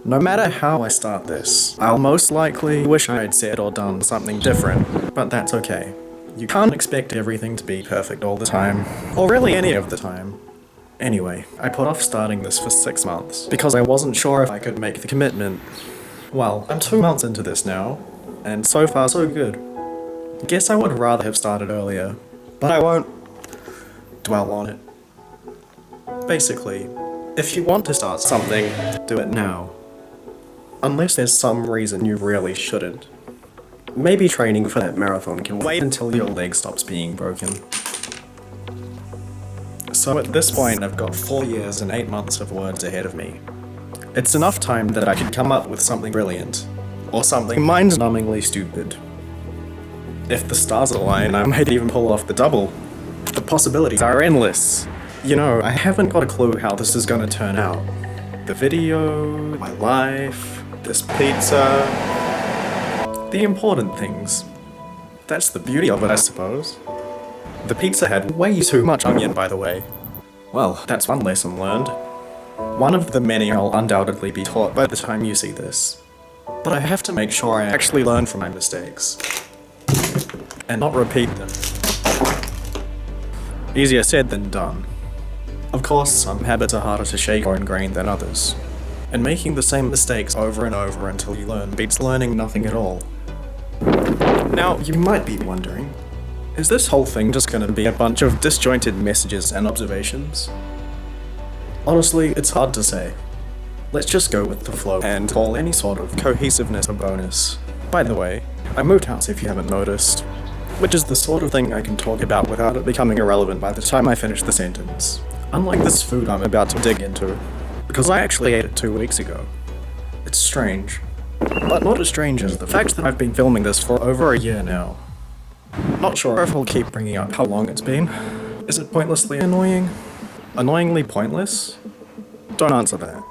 No matter how I start this, I'll most likely wish I'd said or done something different, but that's okay. You can't expect everything to be perfect all the time, or really any of the time. Anyway, I put off starting this for 6 months, because I wasn't sure if I could make the commitment. Well, I'm 2 months into this now, and so far so good. Guess I would rather have started earlier, but I won't dwell on it. Basically, if you want to start something, do it now. Unless there's some reason you really shouldn't. Maybe training for that marathon can wait until your leg stops being broken. So at this point, I've got 4 years and 8 months of words ahead of me. It's enough time that I could come up with something brilliant, or something mind-numbingly stupid. If the stars align, I might even pull off the double. The possibilities are endless. You know, I haven't got a clue how this is gonna turn out. The video, my life, this pizza, the important things. That's the beauty of it, I suppose. The pizza had way too much onion, by the way. Well, that's one lesson learned. One of the many I'll undoubtedly be taught by the time you see this. But I have to make sure I actually learn from my mistakes. And not repeat them. Easier said than done. Of course, some habits are harder to shake or ingrain than others. And making the same mistakes over and over until you learn beats learning nothing at all. Now, you might be wondering, is this whole thing just gonna be a bunch of disjointed messages and observations? Honestly, it's hard to say. Let's just go with the flow and call any sort of cohesiveness a bonus. By the way, I moved house if you haven't noticed, which is the sort of thing I can talk about without it becoming irrelevant by the time I finish the sentence. Unlike this food I'm about to dig into, because I actually ate it 2 weeks ago. It's strange, but not as strange as the fact that I've been filming this for over a year now. Not sure if I'll keep bringing up how long it's been. Is it pointlessly annoying? Annoyingly pointless? Don't answer that.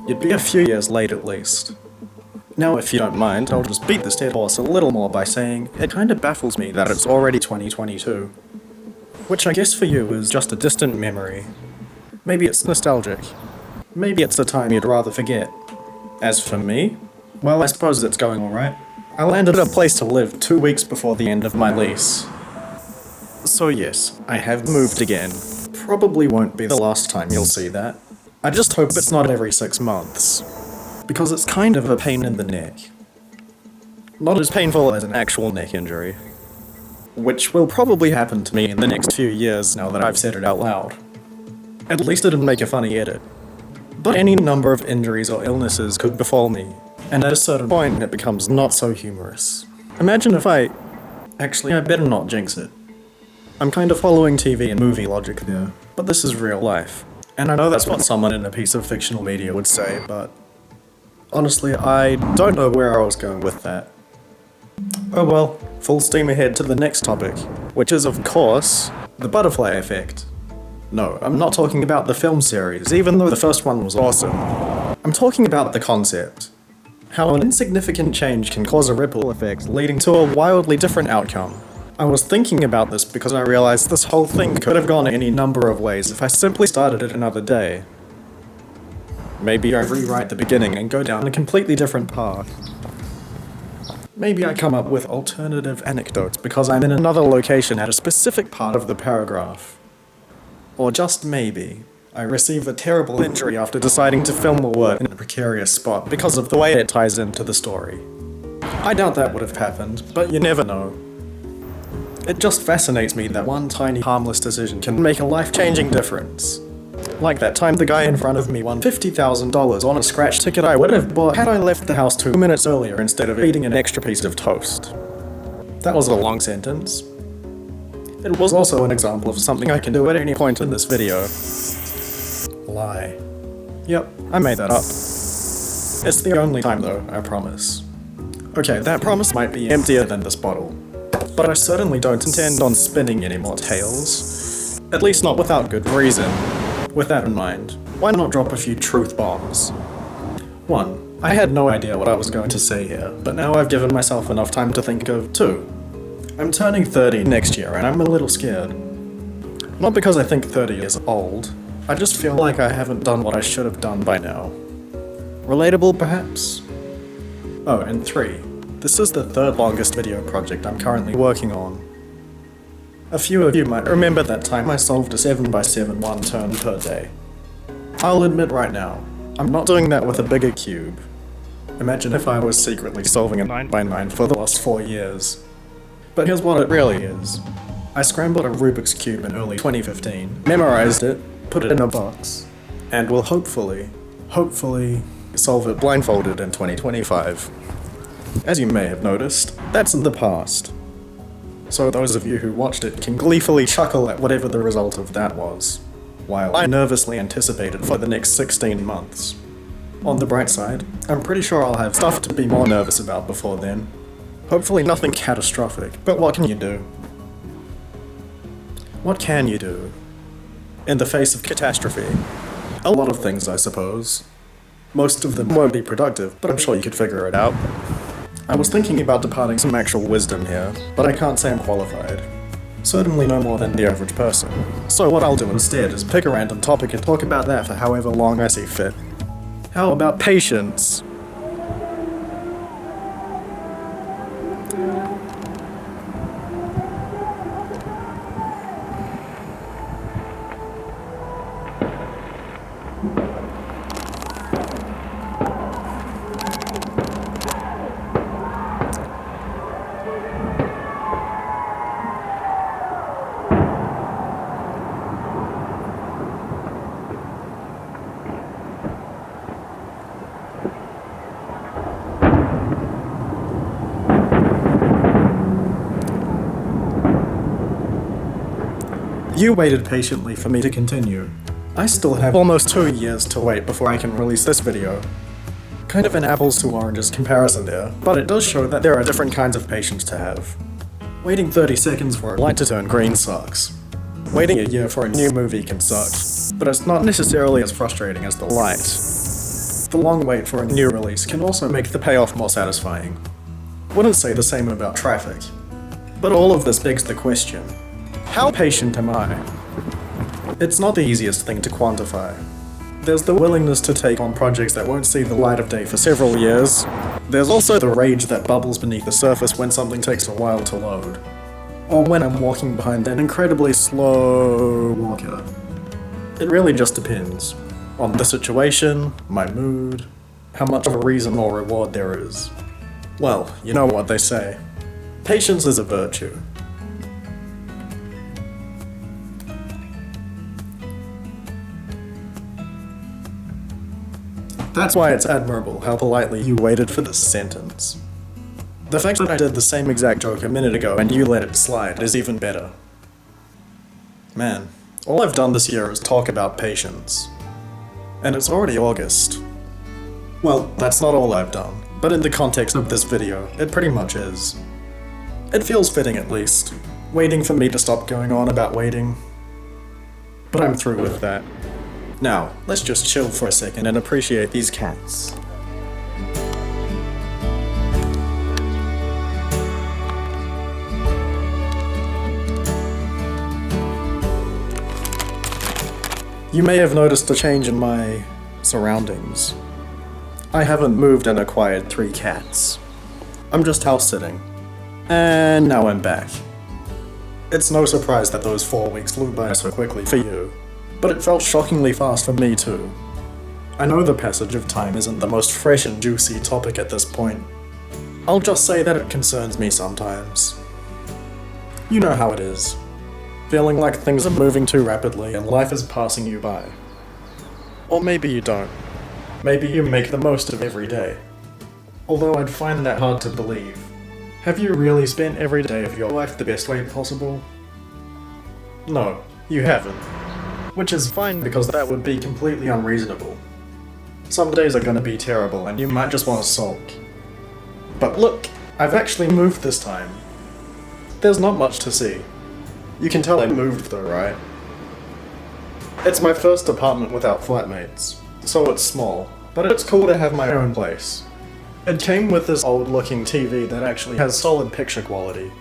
You'd be a few years late at least. Now, if you don't mind, I'll just beat this dead horse a little more by saying it kinda baffles me that it's already 2022. Which I guess for you is just a distant memory. Maybe it's nostalgic. Maybe it's a time you'd rather forget. As for me, well, I suppose it's going alright. I landed a place to live 2 weeks before the end of my lease. So yes, I have moved again. Probably won't be the last time you'll see that. I just hope it's not every 6 months. Because it's kind of a pain in the neck. Not as painful as an actual neck injury. Which will probably happen to me in the next few years now that I've said it out loud. At least it'd make a funny edit. But any number of injuries or illnesses could befall me, and at a certain point it becomes not so humorous. Imagine if Actually, I better not jinx it. I'm kind of following TV and movie logic there, but this is real life. And I know that's what someone in a piece of fictional media would say, but honestly, I don't know where I was going with that. Oh well, full steam ahead to the next topic, which is of course, the butterfly effect. No, I'm not talking about the film series, even though the first one was awesome. I'm talking about the concept. How an insignificant change can cause a ripple effect leading to a wildly different outcome. I was thinking about this because I realized this whole thing could have gone any number of ways if I simply started it another day. Maybe I rewrite the beginning and go down a completely different path. Maybe I come up with alternative anecdotes because I'm in another location at a specific part of the paragraph. Or just maybe, I receive a terrible injury after deciding to film a word in a precarious spot because of the way it ties into the story. I doubt that would have happened, but you never know. It just fascinates me that one tiny harmless decision can make a life-changing difference. Like that time the guy in front of me won $50,000 on a scratch ticket I would have bought had I left the house 2 minutes earlier instead of eating an extra piece of toast. That was a long sentence. It was also an example of something I can do at any point in this video. Lie. Yep, I made that up. It's the only time though, I promise. Okay, that promise might be emptier than this bottle. But I certainly don't intend on spinning any more tales. At least not without good reason. With that in mind, why not drop a few truth bombs? 1. I had no idea what I was going to say here, but now I've given myself enough time to think of 2. I'm turning 30 next year and I'm a little scared. Not because I think 30 is old, I just feel like I haven't done what I should have done by now. Relatable, perhaps? Oh, and 3. This is the third longest video project I'm currently working on. A few of you might remember that time I solved a 7x7 one turn per day. I'll admit right now, I'm not doing that with a bigger cube. Imagine if I was secretly solving a 9x9 for the last 4 years. But here's what it really is. I scrambled a Rubik's Cube in early 2015, memorized it, put it in a box, and will hopefully solve it blindfolded in 2025. As you may have noticed, that's in the past. So those of you who watched it can gleefully chuckle at whatever the result of that was, while I nervously anticipate it for the next 16 months. On the bright side, I'm pretty sure I'll have stuff to be more nervous about before then. Hopefully nothing catastrophic, but what can you do? What can you do? In the face of catastrophe? A lot of things, I suppose. Most of them won't be productive, but I'm sure you could figure it out. I was thinking about departing some actual wisdom here, but I can't say I'm qualified. Certainly no more than the average person. So what I'll do instead is pick a random topic and talk about that for however long I see fit. How about patience? You waited patiently for me to continue. I still have almost 2 years to wait before I can release this video. Kind of an apples to oranges comparison there, but it does show that there are different kinds of patience to have. Waiting 30 seconds for a light to turn green sucks. Waiting a year for a new movie can suck, but it's not necessarily as frustrating as the light. The long wait for a new release can also make the payoff more satisfying. Wouldn't say the same about traffic. But all of this begs the question. How patient am I? It's not the easiest thing to quantify. There's the willingness to take on projects that won't see the light of day for several years. There's also the rage that bubbles beneath the surface when something takes a while to load. Or when I'm walking behind an incredibly slow walker. It really just depends on the situation, my mood, how much of a reason or reward there is. Well, you know what they say. Patience is a virtue. That's why it's admirable how politely you waited for this sentence. The fact that I did the same exact joke a minute ago and you let it slide is even better. Man, all I've done this year is talk about patience. And it's already August. Well, that's not all I've done, but in the context of this video, it pretty much is. It feels fitting at least, waiting for me to stop going on about waiting. But I'm through with that. Now, let's just chill for a second and appreciate these cats. You may have noticed a change in my surroundings. I haven't moved and acquired 3 cats. I'm just house sitting. And now I'm back. It's no surprise that those 4 weeks flew by so quickly for you. But it felt shockingly fast for me too. I know the passage of time isn't the most fresh and juicy topic at this point. I'll just say that it concerns me sometimes. You know how it is. Feeling like things are moving too rapidly and life is passing you by. Or maybe you don't. Maybe you make the most of every day. Although I'd find that hard to believe. Have you really spent every day of your life the best way possible? No, you haven't. Which is fine because that would be completely unreasonable. Some days are gonna be terrible and you might just want to sulk. But look, I've actually moved this time. There's not much to see. You can tell I moved though, right? It's my first apartment without flatmates, so it's small, but it's cool to have my own place. It came with this old-looking TV that actually has solid picture quality.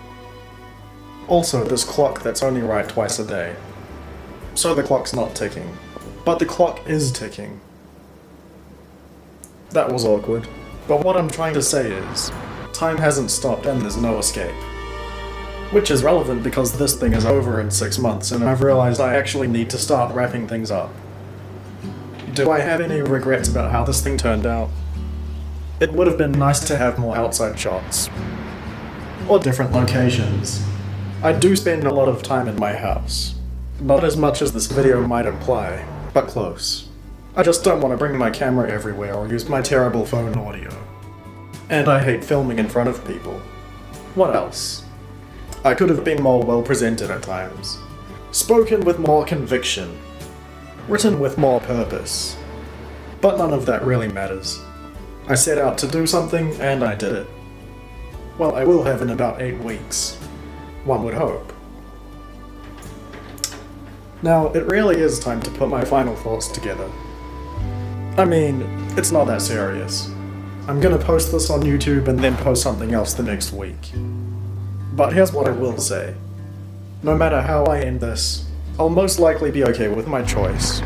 Also, this clock that's only right twice a day. So the clock's not ticking. But the clock is ticking. That was awkward. But what I'm trying to say is, time hasn't stopped and there's no escape. Which is relevant because this thing is over in 6 months and I've realized I actually need to start wrapping things up. Do I have any regrets about how this thing turned out? It would have been nice to have more outside shots. Or different locations. I do spend a lot of time in my house. Not as much as this video might imply, but close. I just don't want to bring my camera everywhere or use my terrible phone audio. And I hate filming in front of people. What else? I could have been more well presented at times. Spoken with more conviction. Written with more purpose. But none of that really matters. I set out to do something and I did it. Well, I will have in about 8 weeks. One would hope. Now, it really is time to put my final thoughts together. I mean, it's not that serious. I'm gonna post this on YouTube and then post something else the next week. But here's what I will say. No matter how I end this, I'll most likely be okay with my choice.